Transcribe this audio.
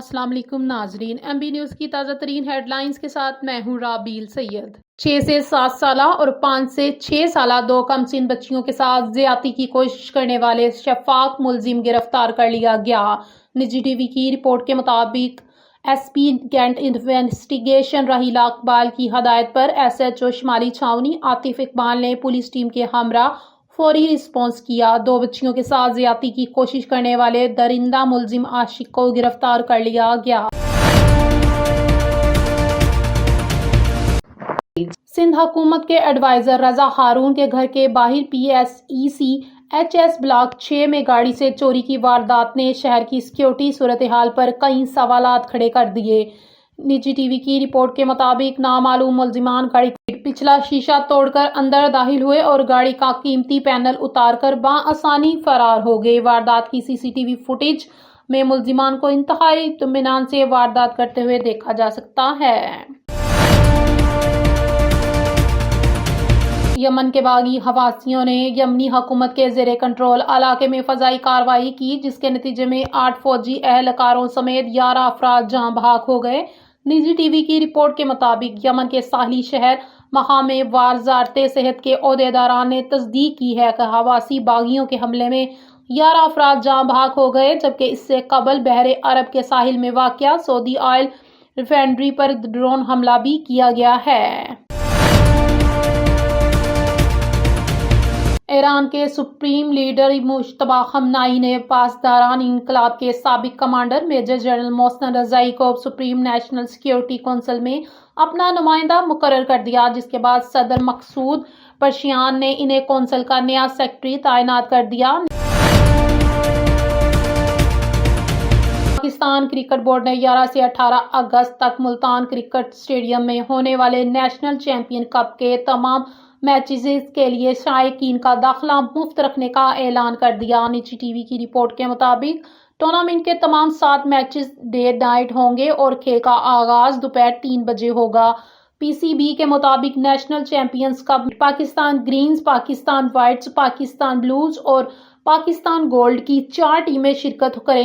अस्सलाम वालेकुम नाजरीन, MB न्यूज़ की ताज़ा तरीन हेडलाइंस के साथ मैं हूँ राबील सैयद। 6 से 7 साला और 5 से 6 साला 2 कमसिन बच्चियों के साथ ज्यादती की कोशिश करने वाले शफाक मुलजिम गिरफ्तार कर लिया गया। निजी टीवी की रिपोर्ट के मुताबिक SP कैंट इन्वेस्टिगेशन रहीला इकबाल की हदायत पर SHO शुमाली छावनी आतिफ इकबाल ने पुलिस टीम के हमरा फौरी रिस्पॉन्स किया। 2 बच्चियों के साथ ज्यादती की कोशिश करने वाले दरिंदा मुलजिम आशिक को गिरफ्तार कर लिया गया। सिंध हुकूमत के एडवाइजर रजा हारून के घर के बाहर PSEC HS ब्लॉक 6 में गाड़ी से चोरी की वारदात ने शहर की सिक्योरिटी सूरत हाल पर कई सवालात खड़े कर दिए। निजी टीवी की रिपोर्ट के मुताबिक नामालूम मुलजिमान गाड़ी पिछला शीशा तोड़कर अंदर दाखिल हुए और गाड़ी का कीमती पैनल उतारकर बाआसानी फरार हो गए। वारदात की CCTV फुटेज में मुलजिमान को इंतहाई इत्मीनान से वारदात करते हुए देखा जा सकता है। यमन के बागी हवासियों ने यमनी हुकूमत के ज़ेरे कंट्रोल इलाके में फजाई कार्रवाई की, जिसके नतीजे में 8 फौजी एहलकारों समेत 11 अफराद जाँ बहक हो गए। निजी टीवी की रिपोर्ट के मुताबिक यमन के साहली शहर महा में वजारते सेहत के ओहदेदारान ने तस्दीक की है कि हवासी बागियों के हमले में 11 अफराद जाँ बहक हो गए, जबकि इससे कबल बहरे अरब के साहिल में वाक़या सऊदी ऑयल रिफाइनरी पर ड्रोन हमला भी किया गया है। ईरान के सुप्रीम लीडर मुश्तबा खमनाई ने पासदारान इंकलाब के साबिक कमांडर मेजर जनरल मोहसिन रजाई को सुप्रीम नेशनल सिक्योरिटी काउंसिल में अपना नुमाइंदा मुकर्रर कर दिया, जिसके बाद सदर मकसूद पशेश्कियान ने इन्हें काउंसिल का नया सेक्रेटरी तैनात कर दिया। पाकिस्तान क्रिकेट बोर्ड ने 11 से 18 अगस्त तक मुल्तान क्रिकेट स्टेडियम में होने वाले नेशनल चैंपियन कप के तमाम मैचेस के लिए शायकीन का दाखिला मुफ्त रखने का ऐलान कर दिया। निजी टीवी की रिपोर्ट के मुताबिक टूर्नामेंट के तमाम 7 मैचेस डे नाइट होंगे और खेल का आगाज दोपहर 3 बजे होगा। PCB के मुताबिक national champions cup Pakistan greens, Pakistan whites, Pakistan blues और पाकिस्तान गोल्ड की 4 टीमें शिरकत करेंगी।